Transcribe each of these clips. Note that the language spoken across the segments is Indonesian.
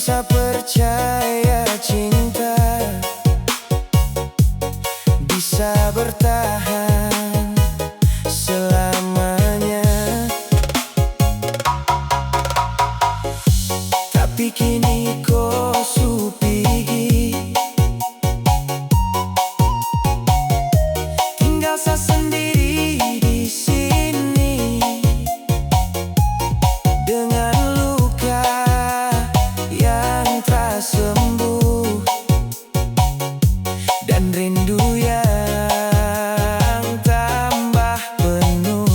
bisa percaya cinta bisa bertahan selamanya. Tapi kini kau su pergi, tinggal saya sendiri di sini dengan luka yang tak sembuh dan rindu yang tambah penuh.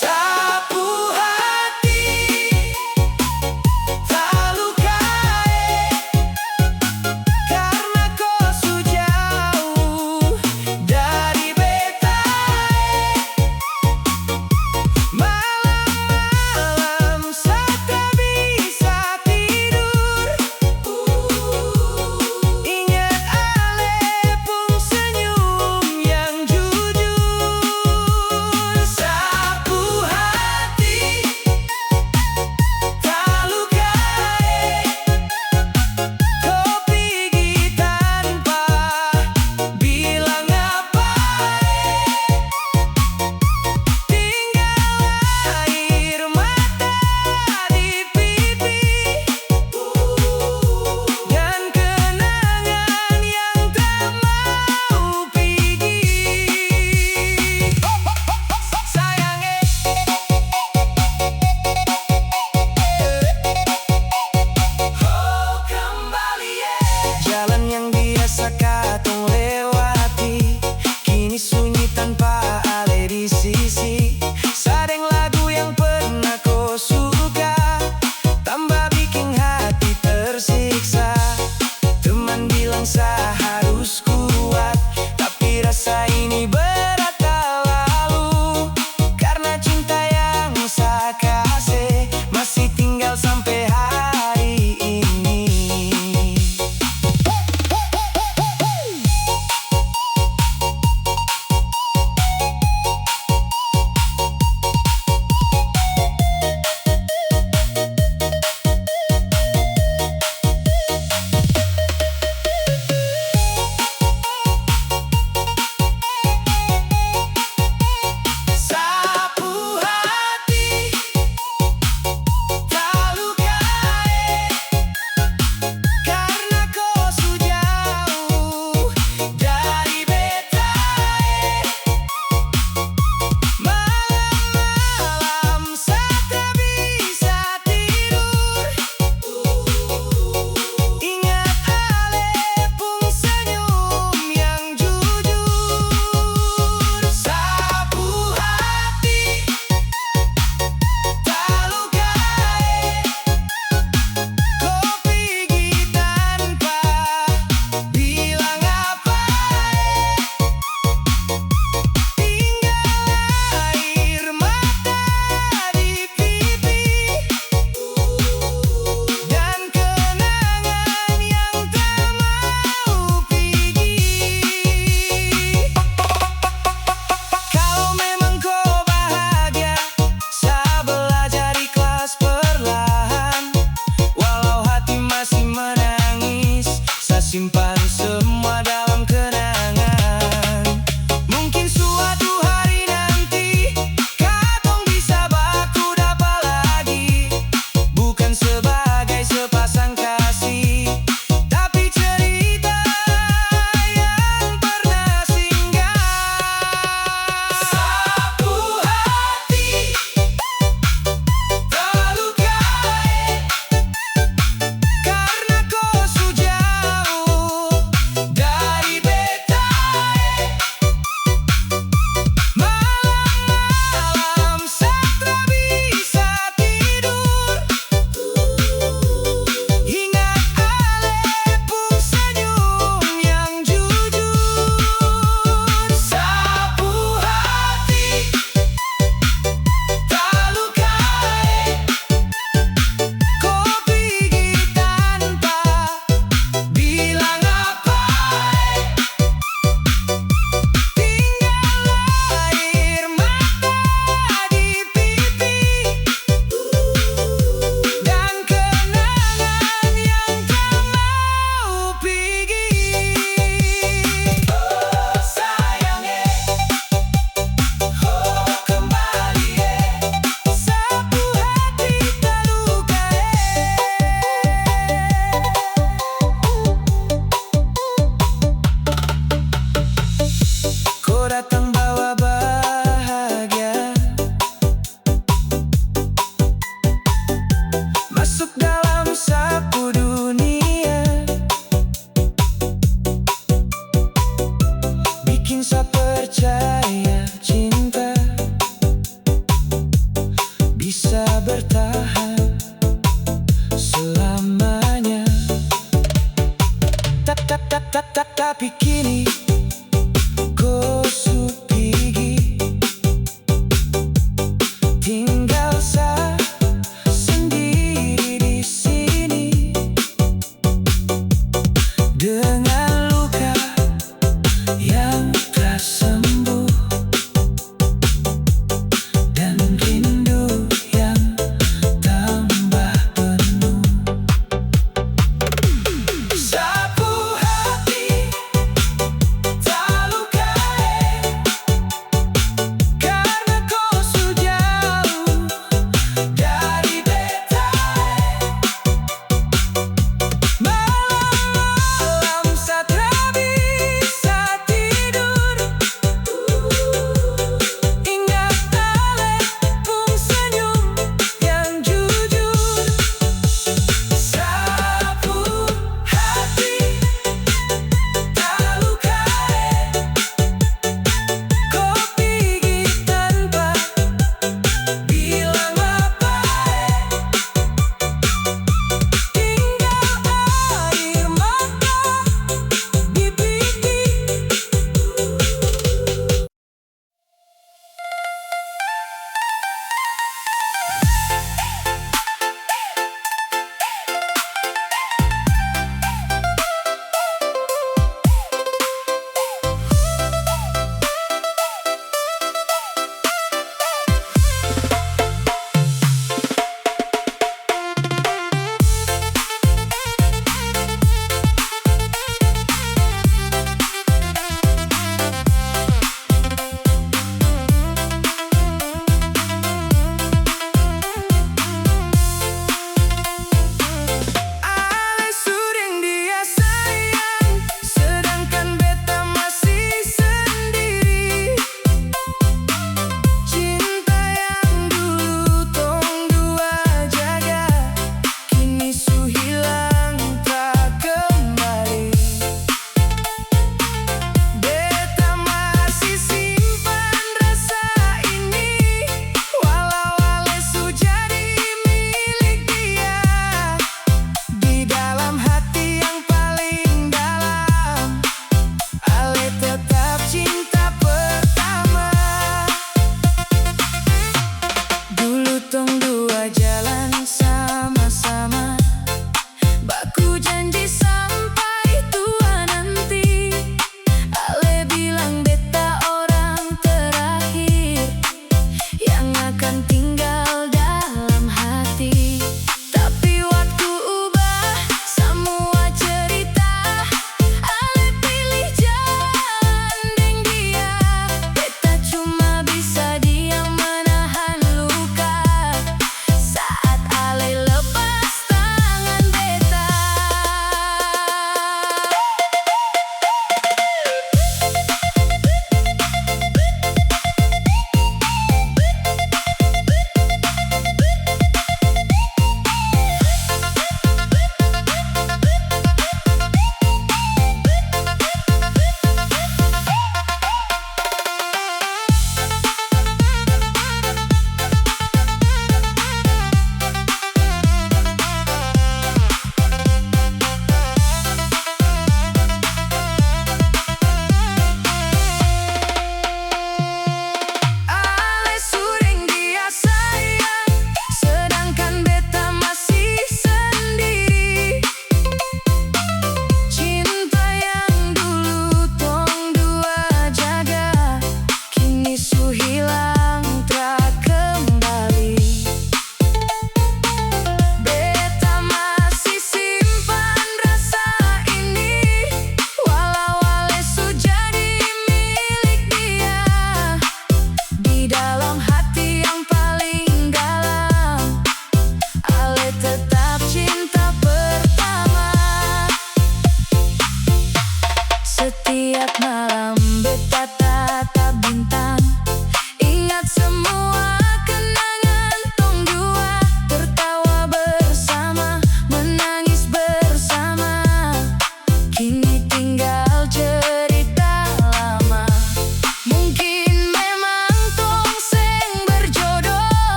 Saat kau datang bawa bahagia, masuk dalam sapu dunia, bikin saya percaya cinta bisa bertahan selamanya. Tapi kini kau sudah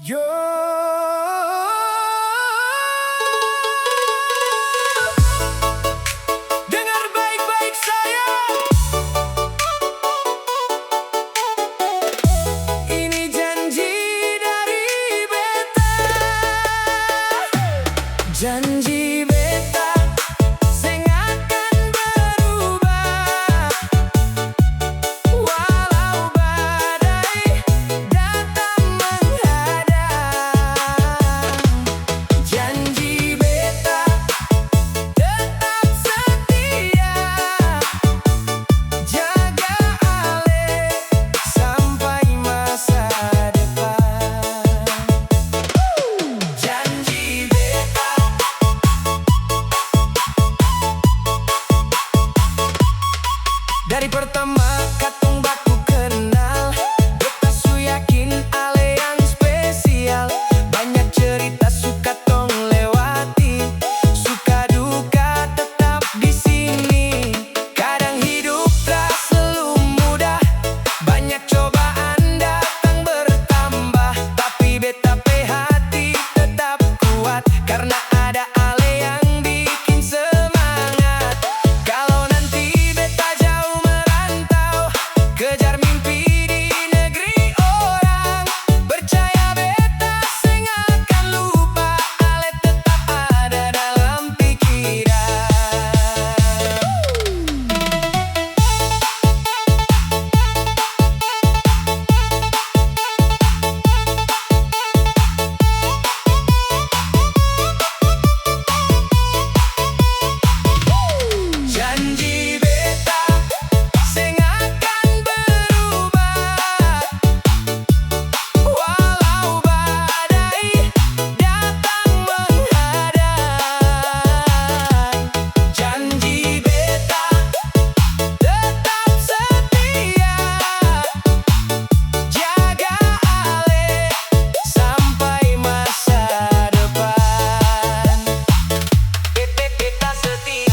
Yo, dengar baik-baik saya. Ini janji dari beta. Janji beta sing akan berubah. Walau badai datang menghadang. Janji beta tetap setia, jaga ale sampai masa depan. Janji beta. Dari pertama katong baku kenal, beta su yakin ale yang spesial. Banyak cerita suka tong lewati, suka duka tetap di sini. Kadang hidup tak selalu mudah, banyak cobaan datang bertambah. Tapi beta pe hati tetap kuat, karena ada ale yang bikin semangat. Kalau nanti beta jauh merantau, kejar mimpi di negeri orang, percaya beta sing akan lupa, ale tetap ada dalam pikiran. Janji beta sing akan berubah. Walau badai datang menghadang. Janji beta tetap setia, jaga ale sampai masa depan. Beta setia.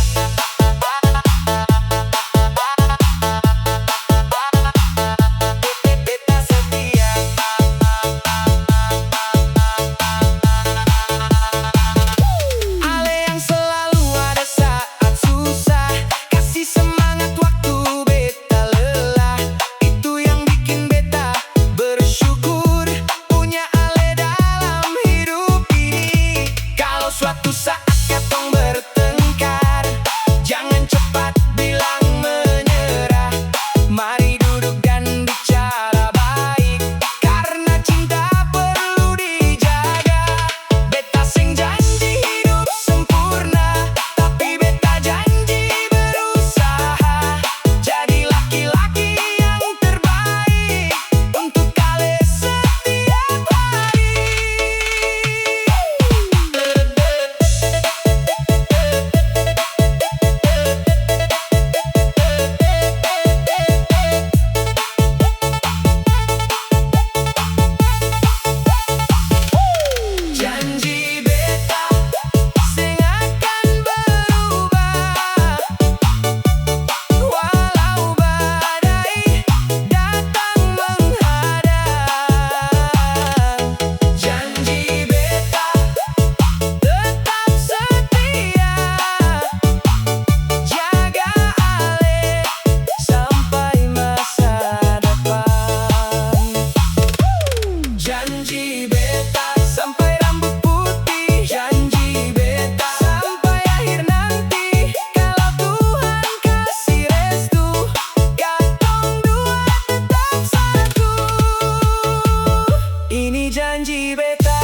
Beta setia. Ale yang selalu ada saat susah, kasih semangat waktu beta lelah. Itu yang bikin beta bersyukur, punya ale dalam hidup ini. Kalau suatu saat katong bertengkar, jangan cepat bilang menyerah. Mari duduk dan bicara baik, karena cinta perlu dijaga. Beta sing janji hidup sempurna, tapi beta janji berusaha jadi laki-laki yang terbaik untuk ale setiap hari. Janji beta sing akan berubah. Walau badai datang menghadang. Janji beta tetap setia, jaga ale sampai masa depan. Janji beta sampai rambut putih. Janji beta sampai akhir nanti. Kalau Tuhan kasih restu, katong dua tetap satu. Ini janji beta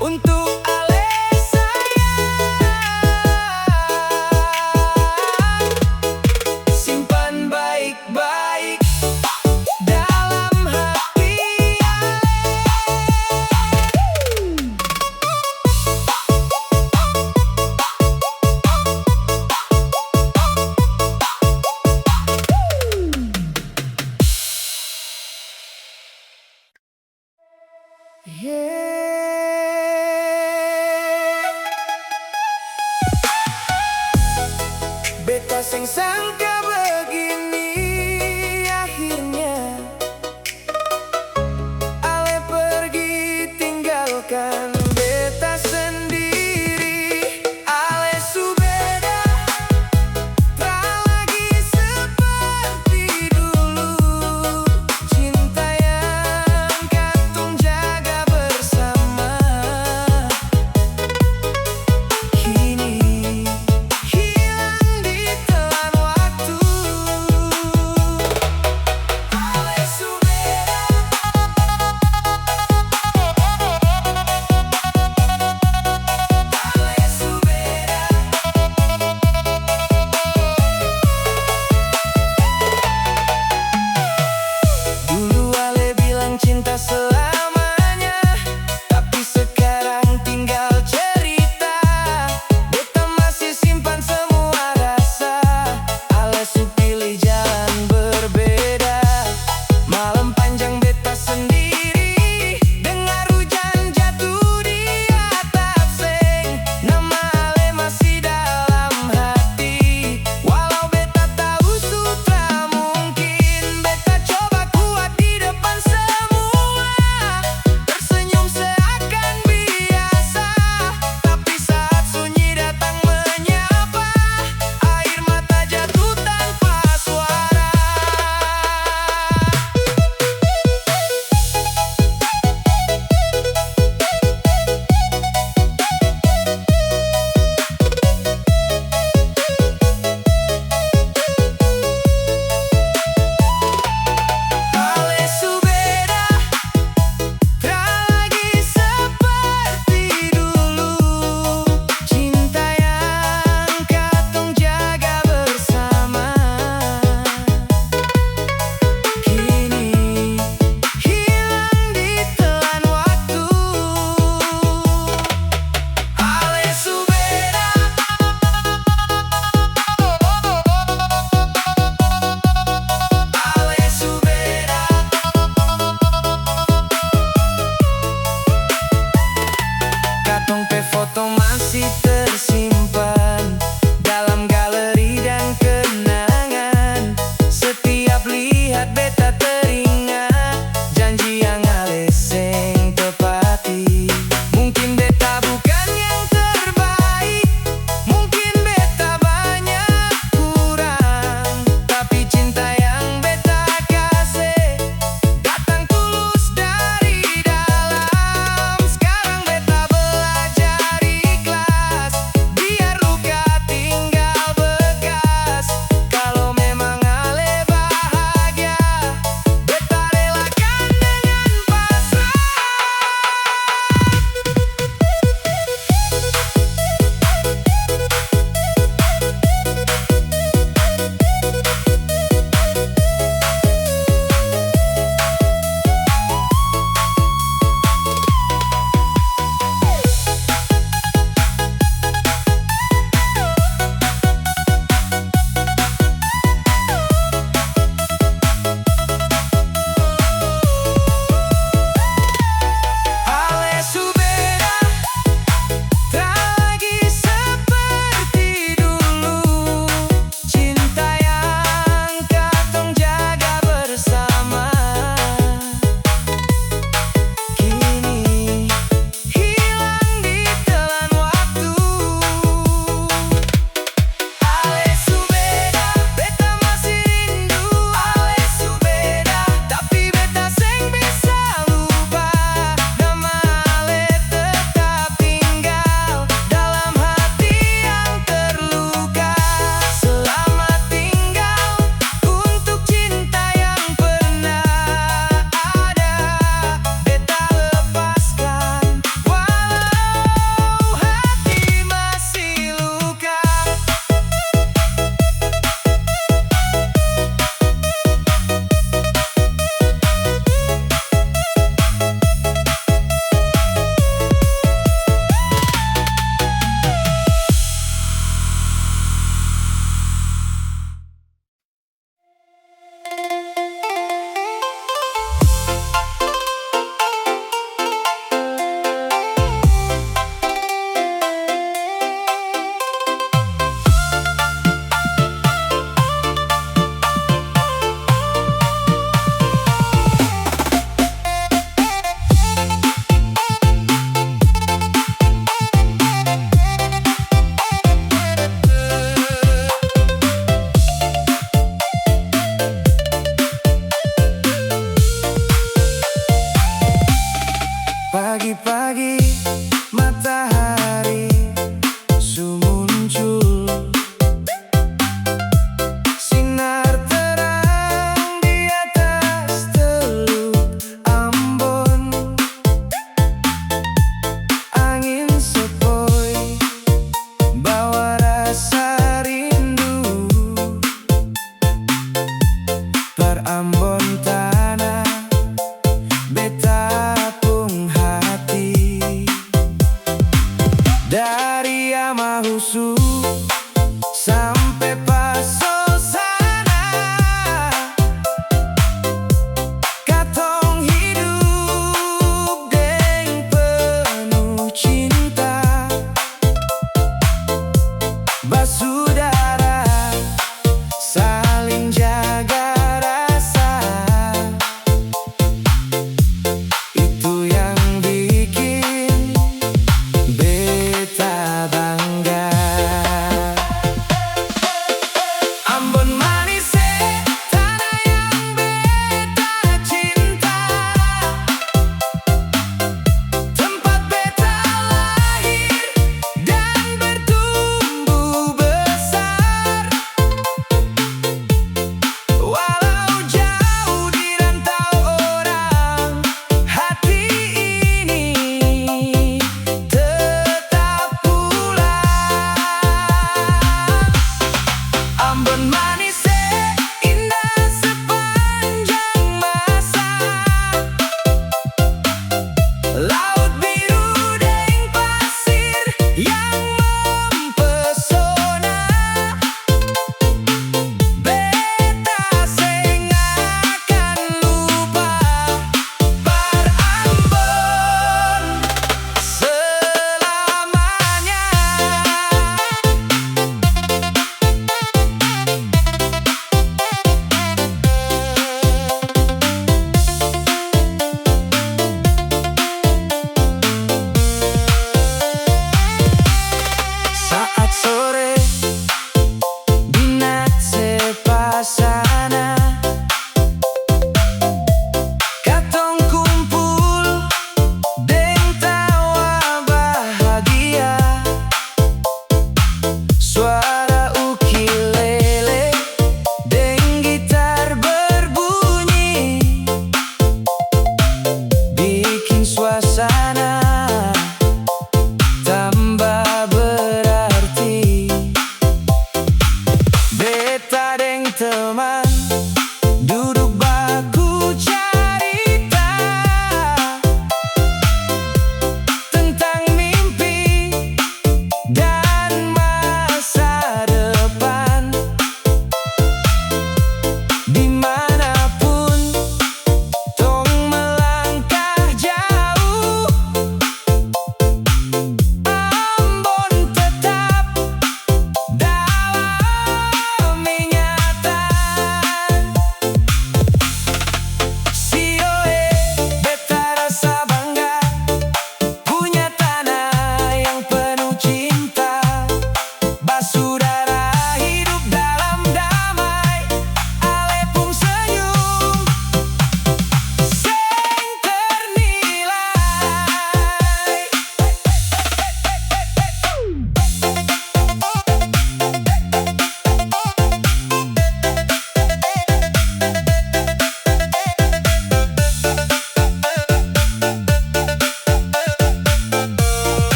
untuk ale sayang. Simpan baik-baik dalam hati ale. Beta sing sangka begini akhirnya.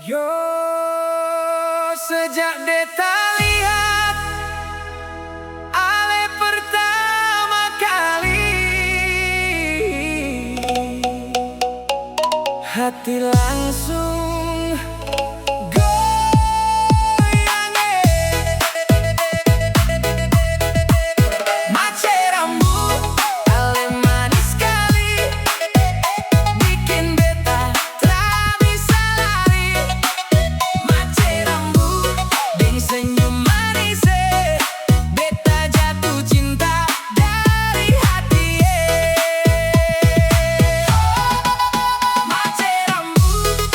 Yo, sejak beta lihat Ale pertama kali, hati langsung goyang. Mace rambut Ale manis sekali, bikin beta tak bisa lari. Mace rambut deng senyum manis, beta jatuh cinta dari hati. Mace rambut,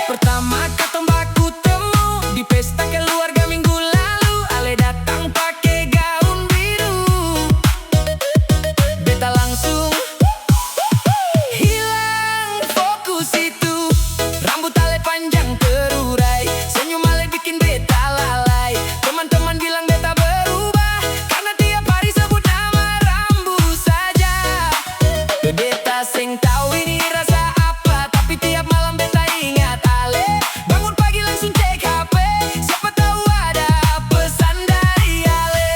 pertama katong baku temu di pesta keluarga minggu lalu. Ale datang pakai gaun biru, beta langsung hilang fokus itu. Rambut Ale panjang terurai, senyum Ale bikin beta lalai. Teman-teman bilang beta berubah karena tiap hari sebut nama rambut saja. Beta seng tahu ini rasa apa, tapi tiap malam beta ingat Ale. Bangun pagi langsung cek HP, siapa tahu ada pesan dari Ale.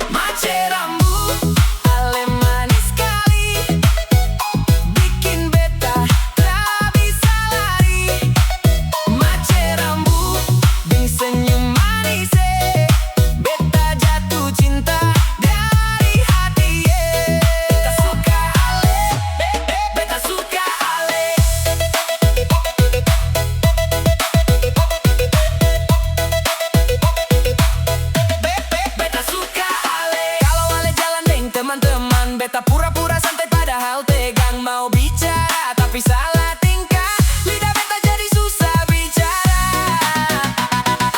Mace rambut Ale manis sekali, bikin beta tak bisa lari. Mace rambut deng senyum manis, beta jatuh cinta dari hati. Beta suka Ale, beta suka Ale. Beta suka Ale. Kalau Ale jalan deng teman-teman, beta pura-pura santai padahal tegang. Mau bicara tapi salah tingkah, lidah beta jadi susah bicara.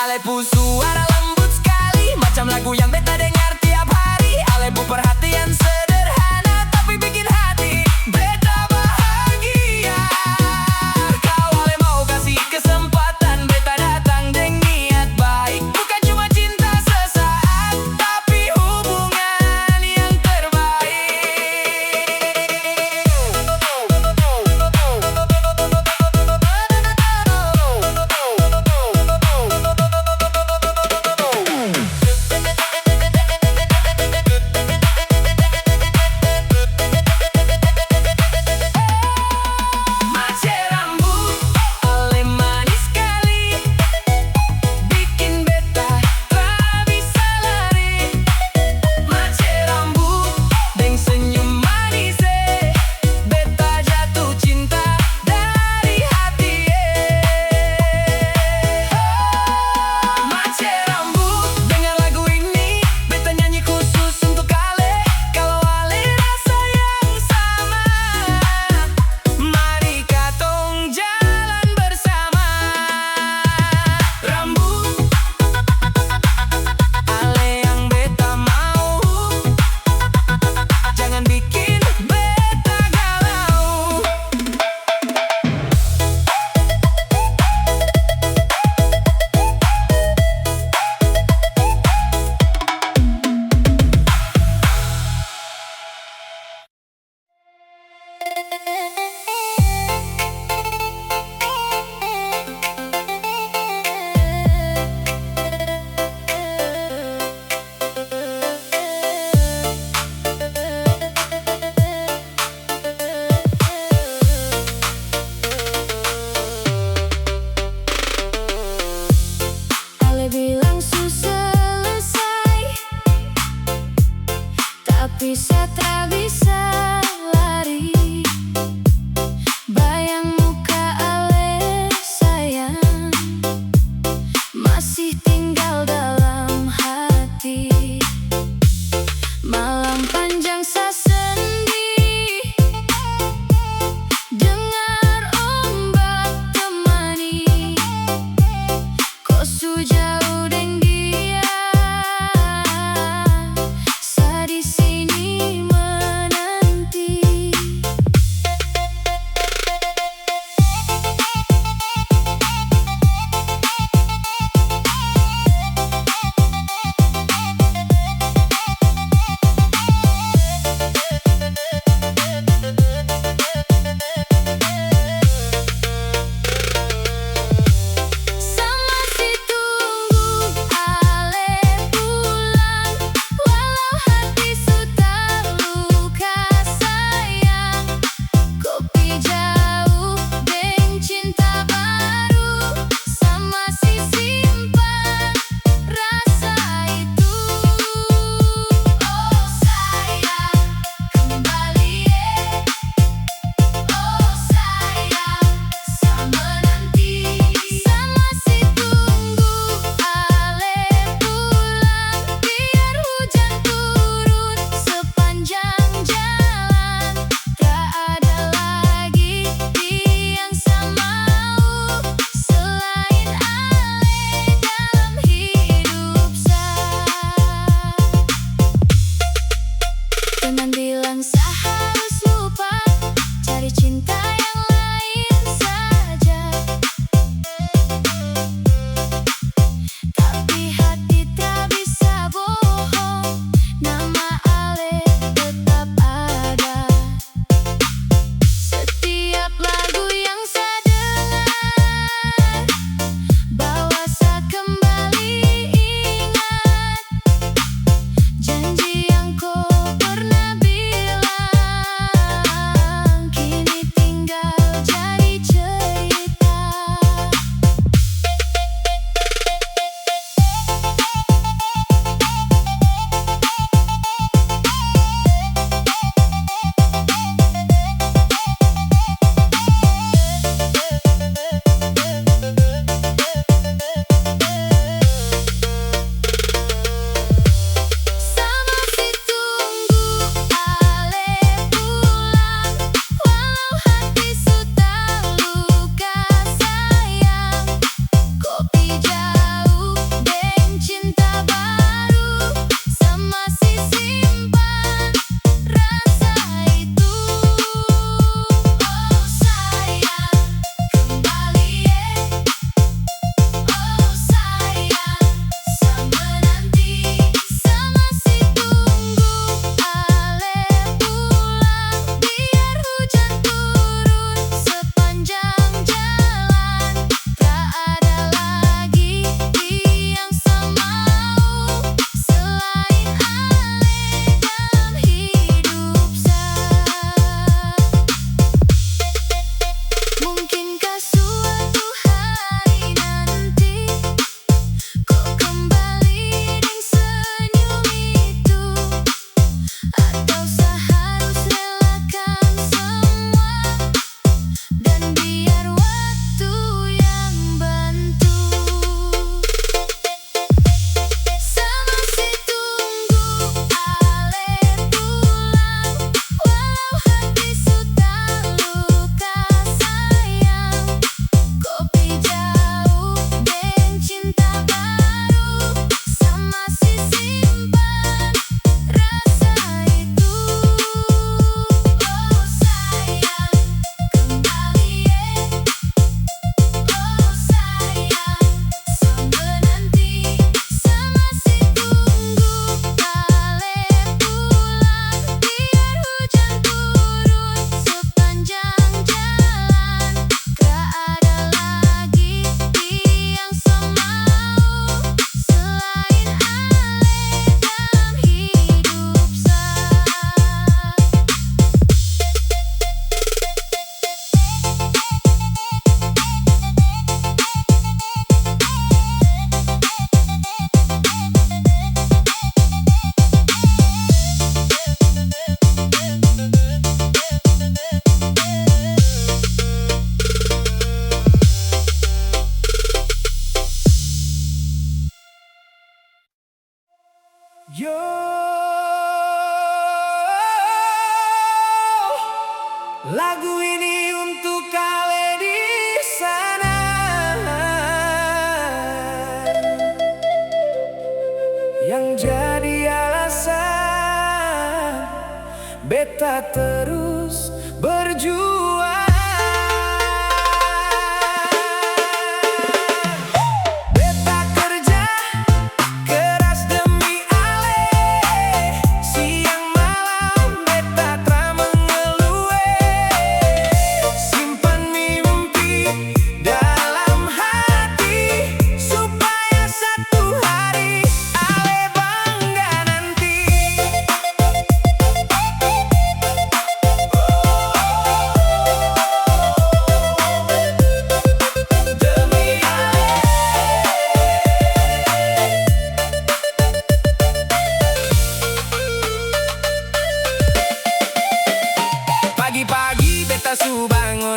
Ale pu suara lembut sekali, macam lagu yang beta dengar tiap hari. Ale pu perhatian sederhana tapi bikin hati beta bahagia. Kalau Ale mau kasih kesempatan, beta datang deng niat baik. Bukan cuma cinta sesaat, tapi hubungan yang terbaik.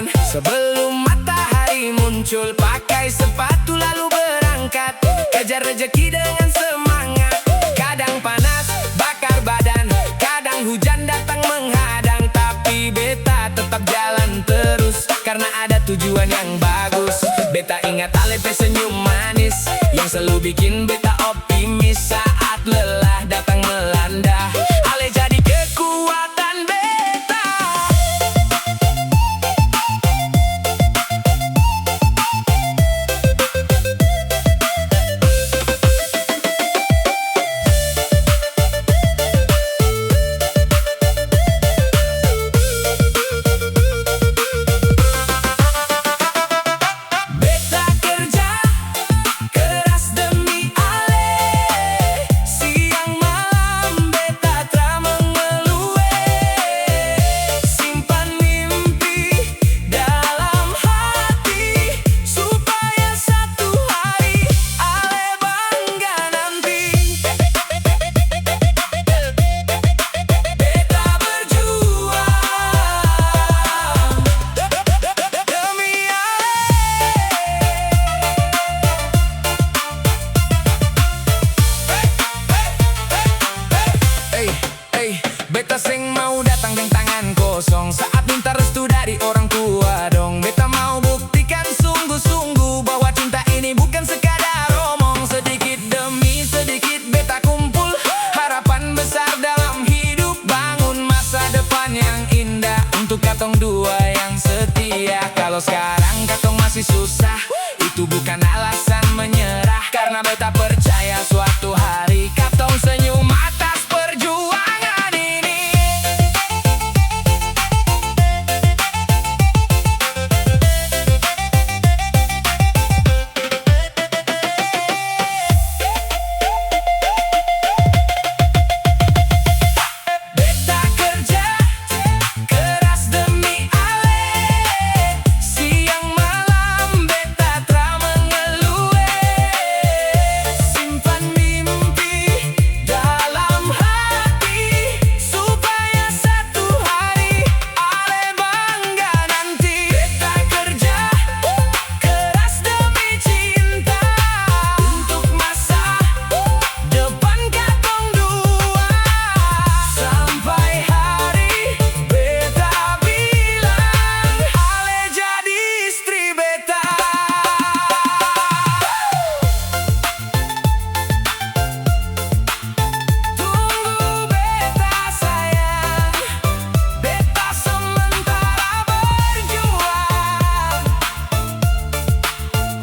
bangun sebelum matahari muncul. Pakai sepatu lalu berangkat, kejar rejeki dengan semangat. Kadang panas bakar badan, kadang hujan datang menghadang, tapi beta tetap jalan terus karena ada tujuan yang bagus. Beta ingat Ale pe senyum manis yang selalu bikin beta optimis saat lelah datang melanda. Ale jadi kekuatan beta. Beta kerja keras demi Ale, siang malam beta tak mengeluh. Simpan mimpi dalam hati supaya satu hari Ale bangga nanti. Beta berjuang demi Ale. Beta seng mau datang dengan tangan kosong saat minta restu dari orang tua dong. Beta mau buktikan sungguh-sungguh bahwa cinta ini bukan sekadar omong. Sedikit demi sedikit beta kumpul harapan besar dalam hidup, bangun masa depan yang indah untuk katong dua yang setia. Kalau sekarang katong masih susah, itu bukan alasan menyerah, karena beta percaya suatu hari katong senyum atas perjuangan ini. Beta kerja keras demi Ale, siang malam beta tak mengeluh. Simpan mimpi dalam hati supaya satu hari Ale bangga nanti. Beta kerja keras demi cinta untuk masa depan katong dua, sampai hari beta bilang Ale jadi istri beta. Tunggu beta sayang, beta sementara berjuang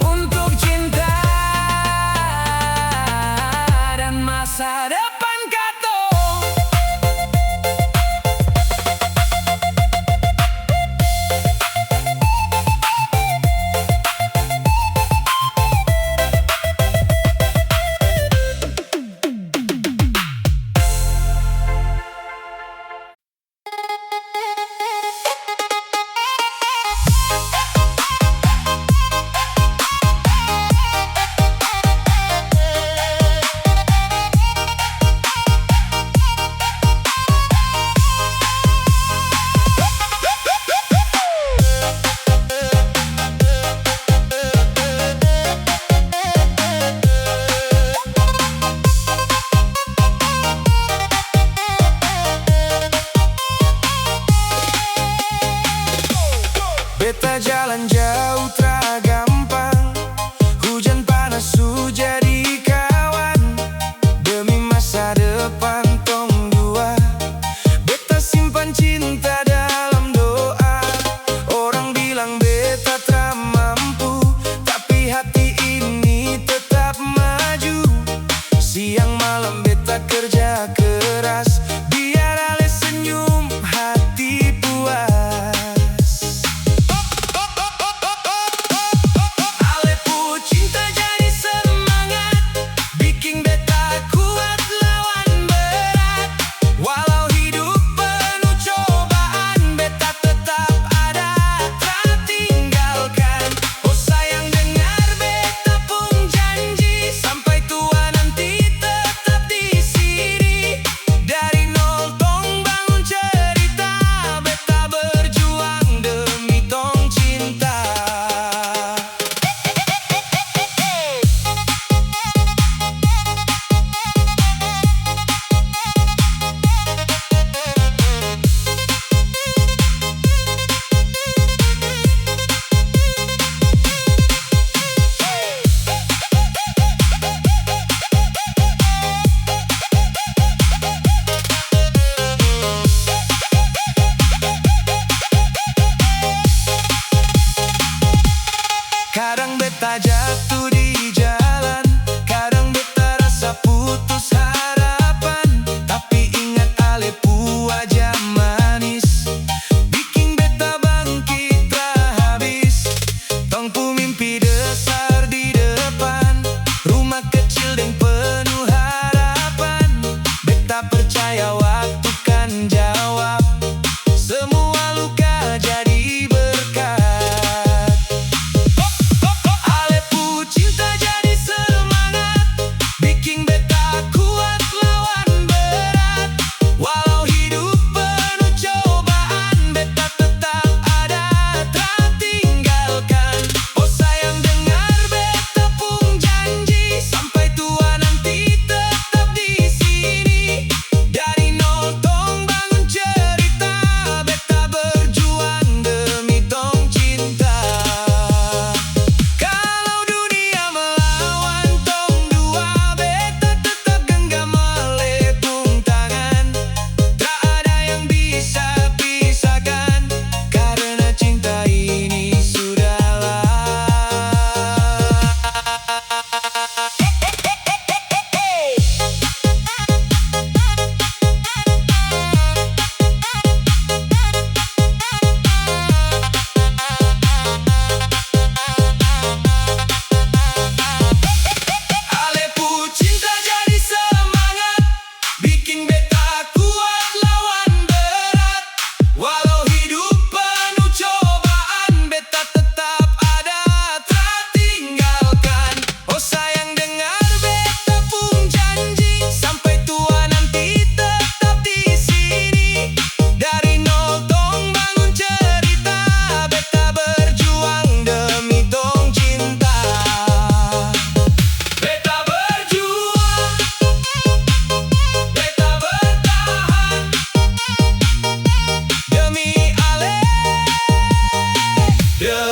untuk cinta dan masa depan katong. Beta jalan jauh tak gampang, hujan panas su jadi kawan, demi masa depan tong dua. Beta simpan cinta dalam doa. Orang bilang beta tak mampu, tapi hati ini tetap maju. Siang malam beta kerja keras biar Ale senyum hati puas.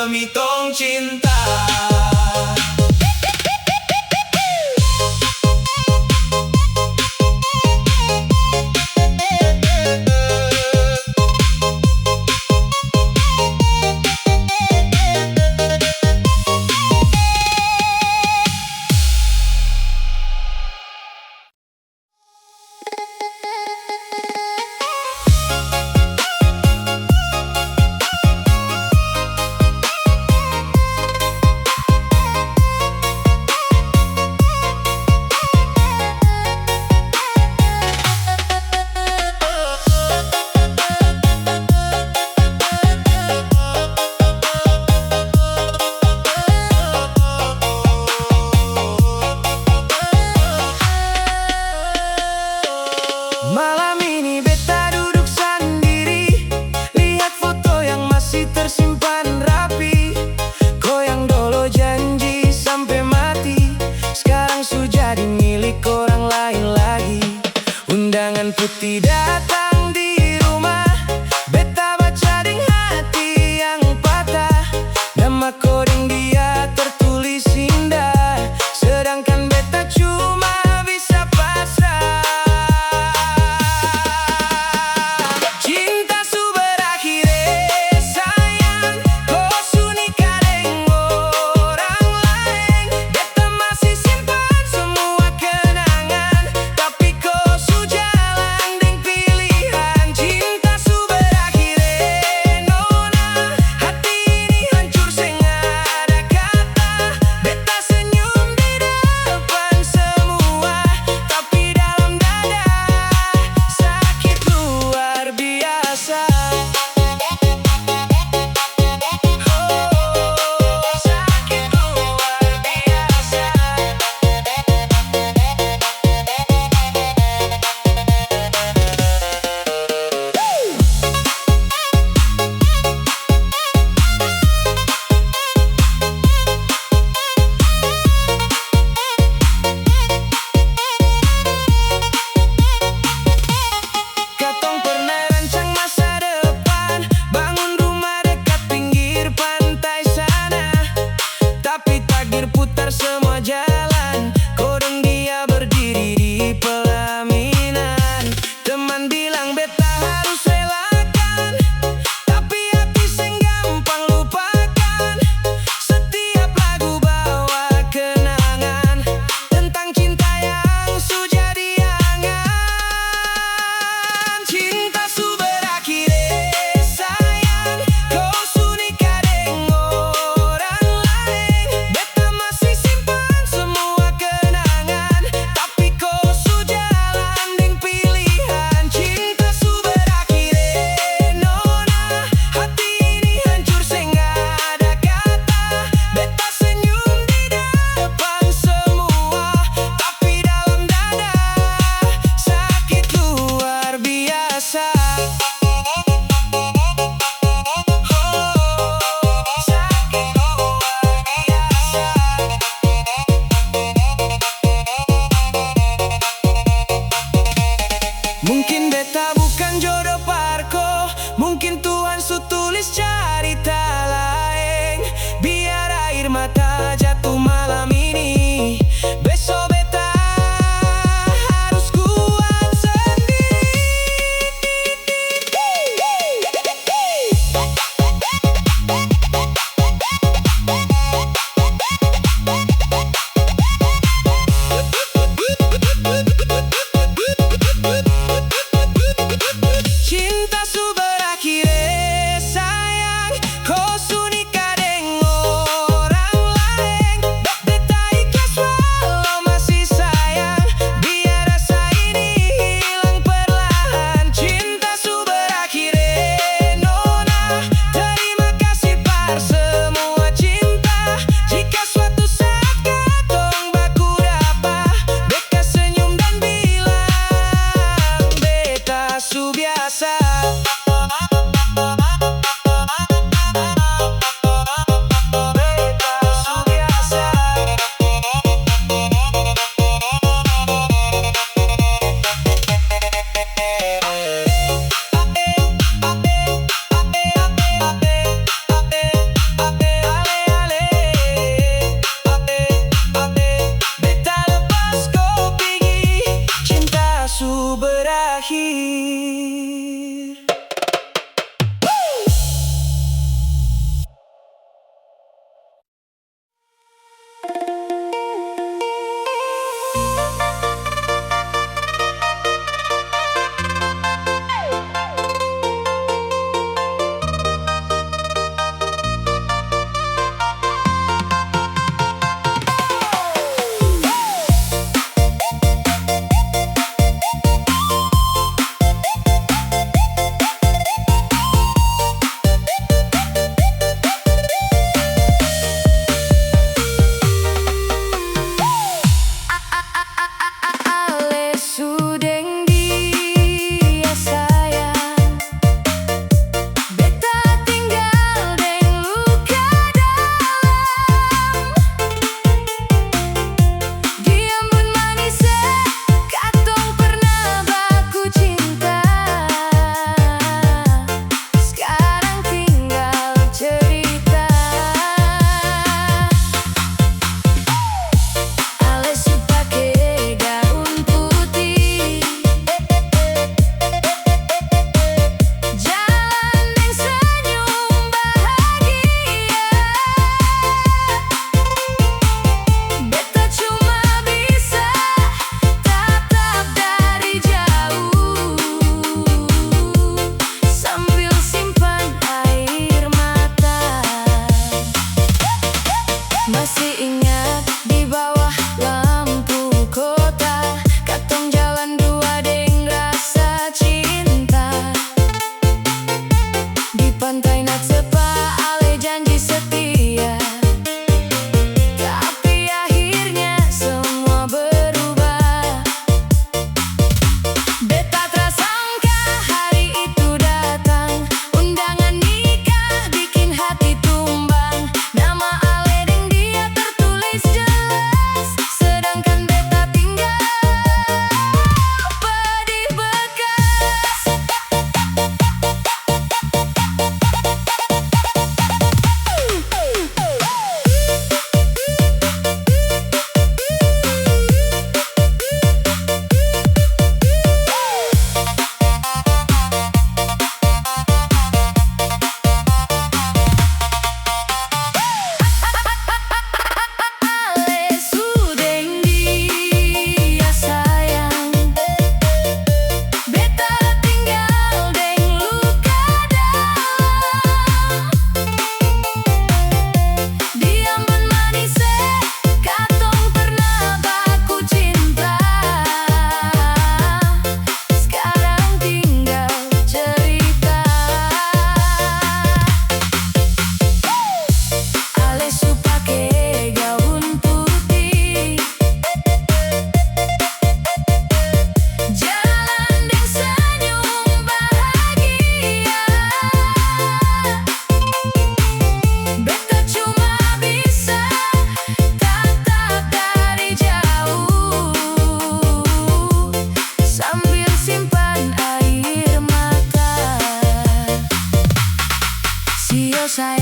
demi tong cinta.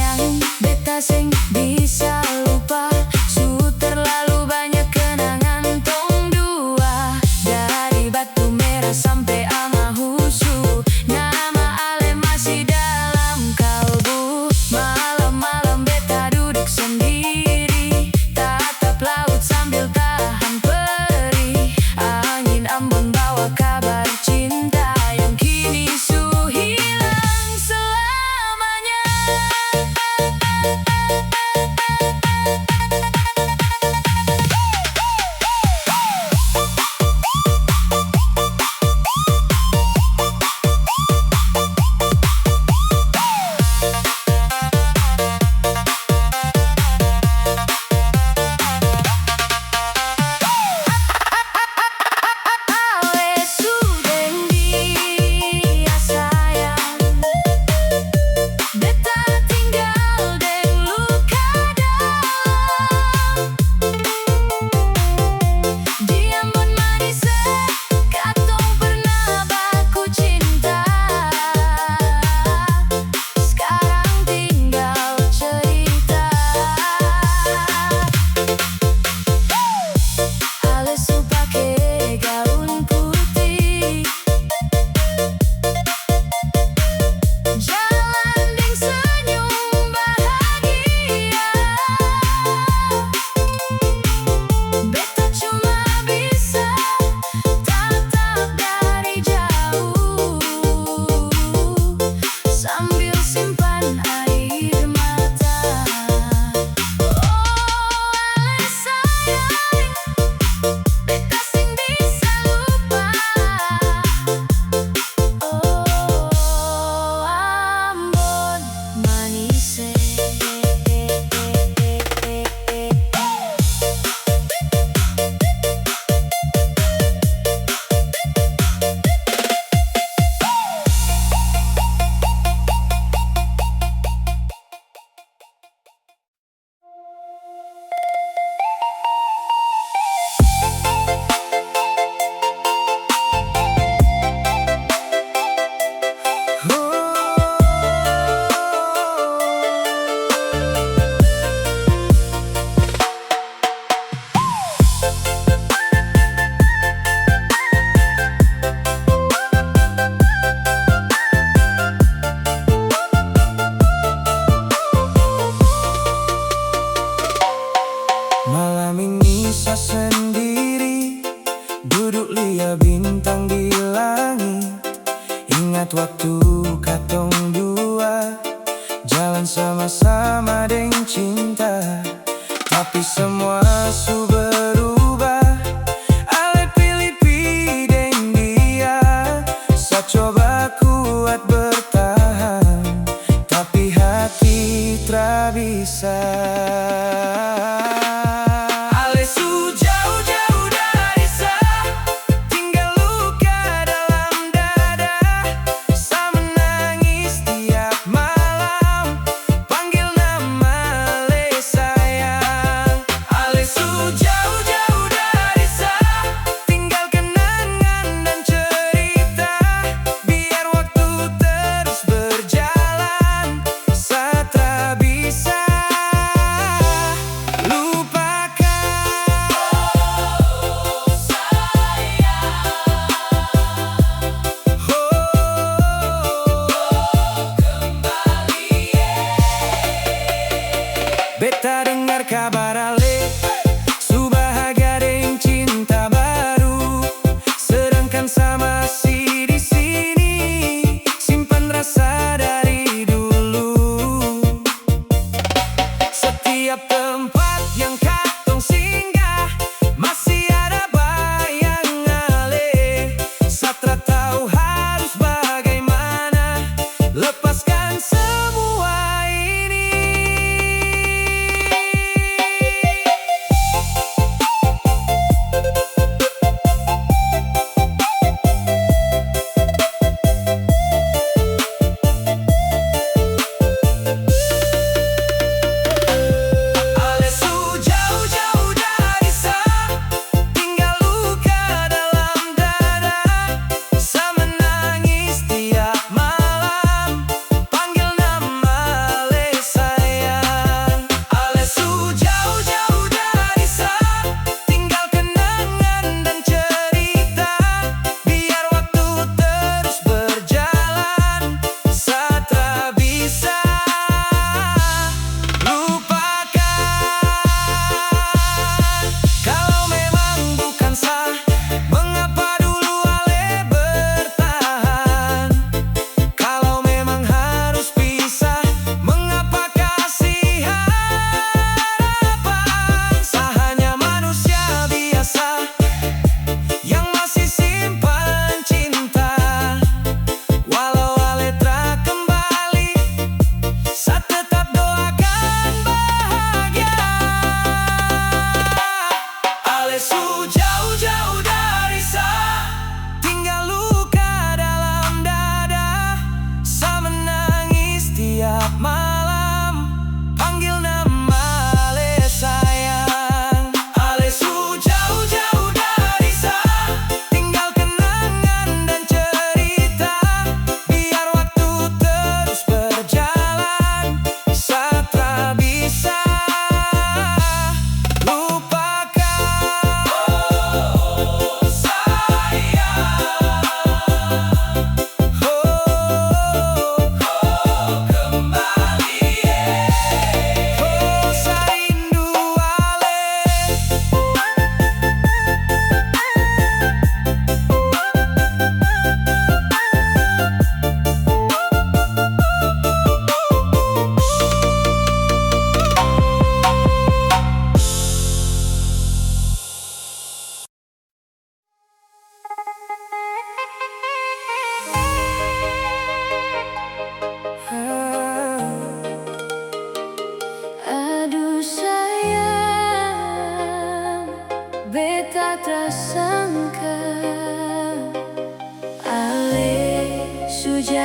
sayang, beta sing bisa lupa. Su terlalu banyak kenangan tong dua. Dari Batu Merah sampai Amahusu, nama Ale masih dalam kalbu. Malam-malam beta duduk sendiri, tatap laut sambil tahan perih. Angin Ambon bawa kabar cinta yang kini su hilang selamanya. Ale su deng dia sayang, beta tinggal deng luka dalam. Di Ambon manis katong pernah baku cinta. Sekarang tinggal cerita. Ale su pake gaun putih, jalan deng senyum bahagia. Beta cuma bisa tatap dari jauh sambil simpan air mata. Oh Ale sayang, beta sing bisa lupa. Oh Ambon manis. Malam ini saya sendiri, duduk lihat bintang di langit. Ingat waktu katong dua, jalan sama-sama deng cinta. Tapi semua su berubah. Ale pilih deng dia, saya coba kuat bertahan, tapi hati tak bisa. Ale su jauh-jauh dari sa, tinggal luka dalam dada. Sa menangis tiap malam, panggil nama Ale sayang. Ale su jauh-jauh dari sa, tinggal kenangan dan cerita. Biar waktu terus berjalan, sa tak bisa beta dengar kabar Ale su bahagia deng cinta baru, sedangkan sa masih di sini simpan rasa dari dulu. Setiap tempat yang katong singgah masih ada bayang Ale. Sa tak tahu harus bagaimana lepaskan semua ini.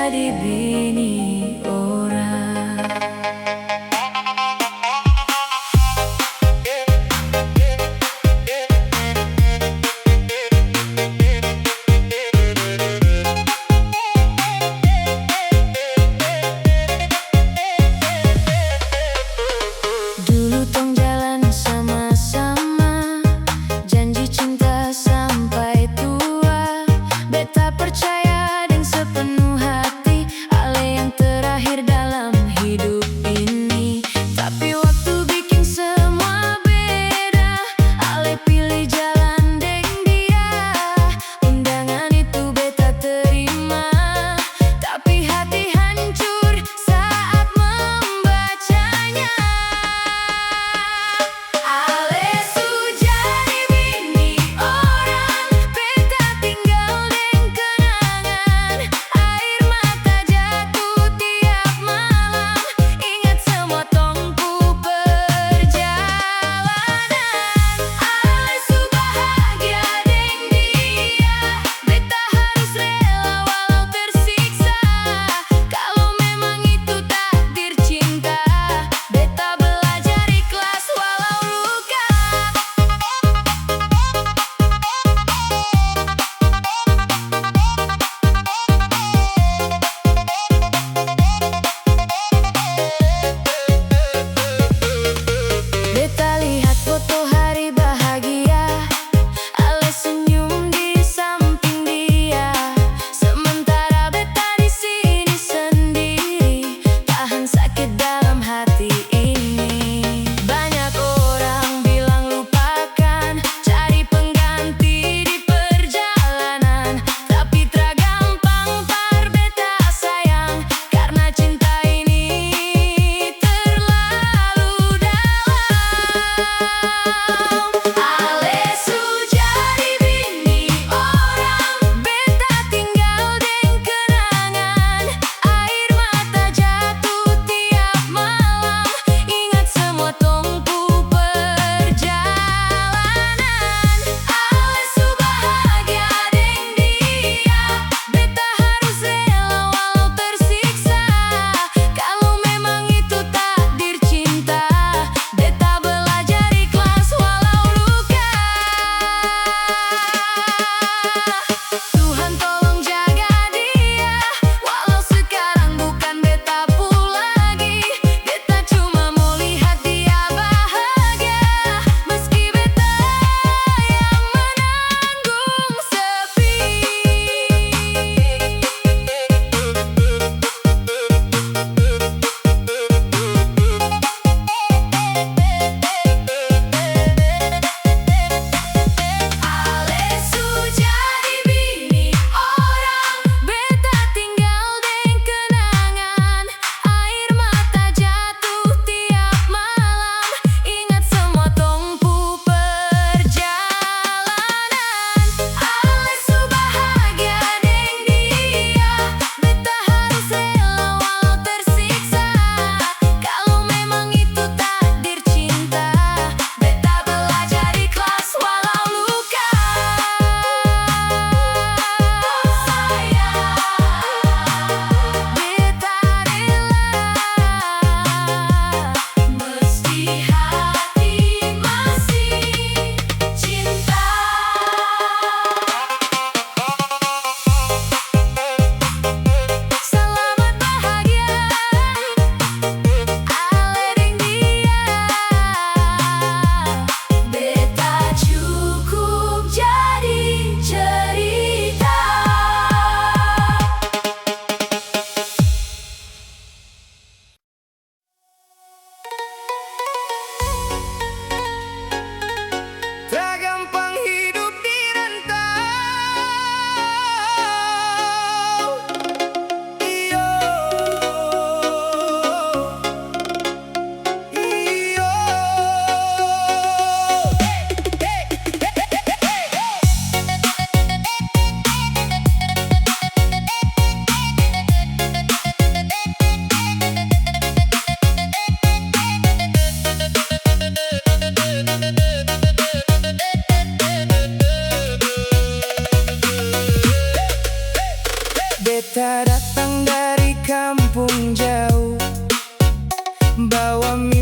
jadi bini orang. Dulu tong jalan sama-sama, janji cinta sampai tua. Beta percaya deng sepenuh hati, ale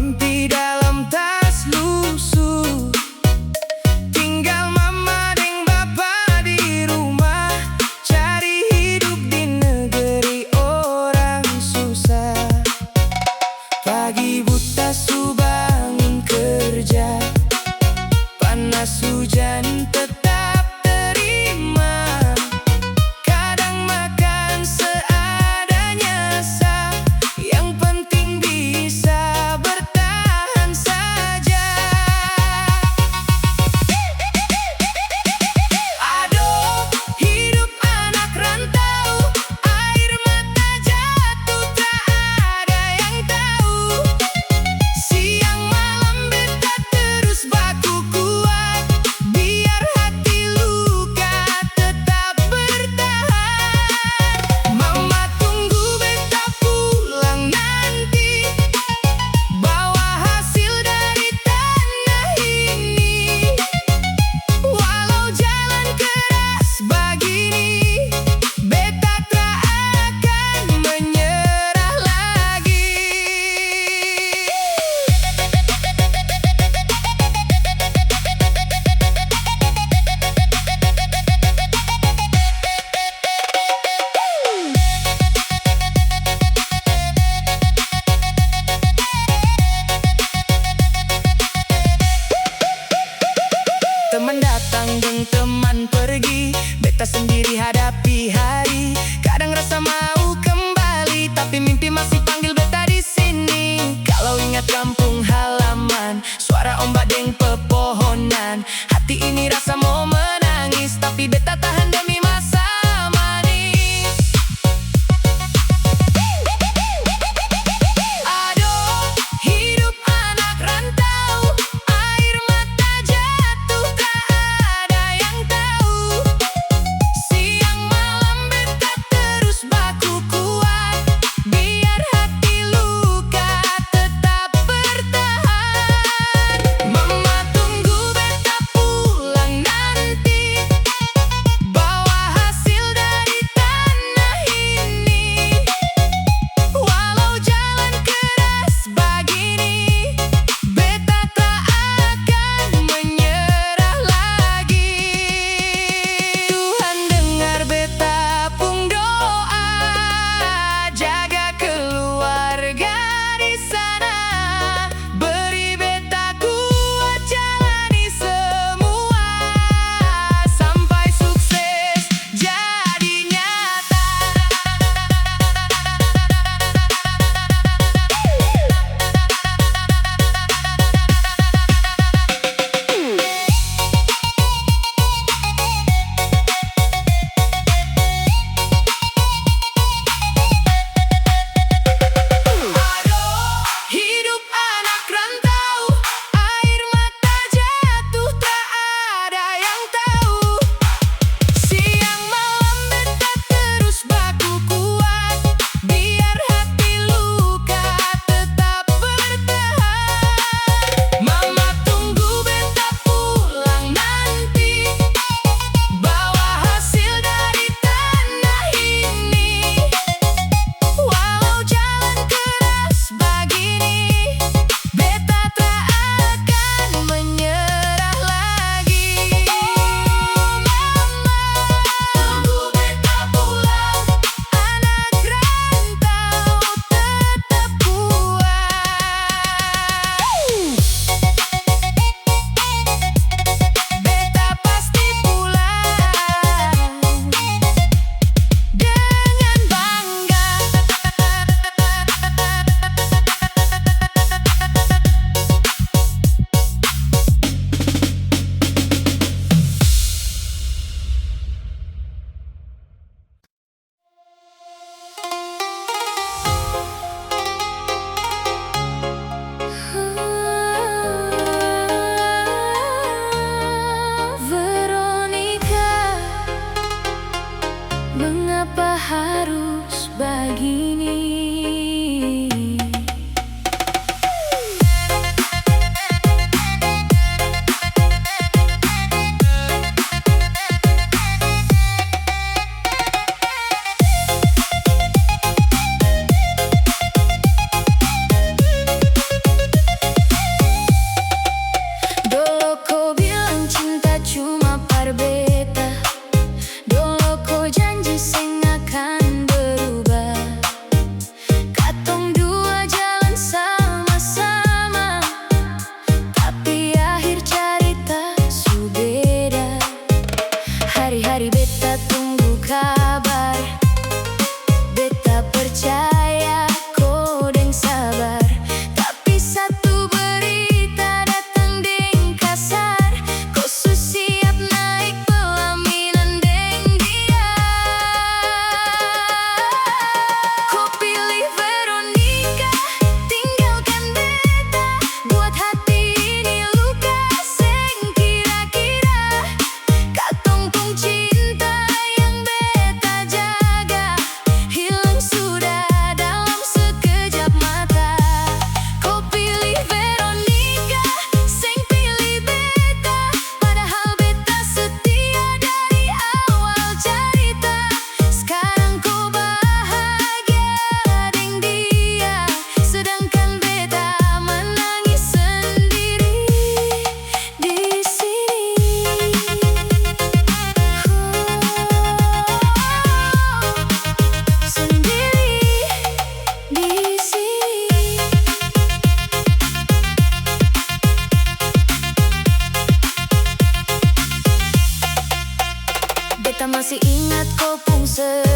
mimpi dalam tas lusuh. Tinggal mama deng bapa di rumah, cari hidup di negeri orang susah. Pagi buta su bangun kerja, panas hujan tetap terima. Kadang makan seadanya sah, yang penting bisa bertahan saja. Aduh, hidup anak rantau, air mata jatuh tak ada yang tahu. Siang malam beta terus baku kuat, biar hati luka tetap bertahan. Mama tunggu beta pulang nanti, bawa hasil dari tanah ini. Walau jalan keras begini, beta tak akan menyerah lagi. Teman datang dan teman pergi, beta sendiri hadapi hari. Kadang rasa mau kembali, tapi mimpi masih panggil beta di sini. Kalau ingat kampung halaman, suara ombak deng pepohonan, hati ini rasa mau menangis, tapi beta tahan demi masa manis. Aduh, hidup anak rantau, air mata jatuh tak ada yang tahu. Siang malam beta terus baku kuat, biar hati luka tetap bertahan. Mama tunggu beta pulang nanti, se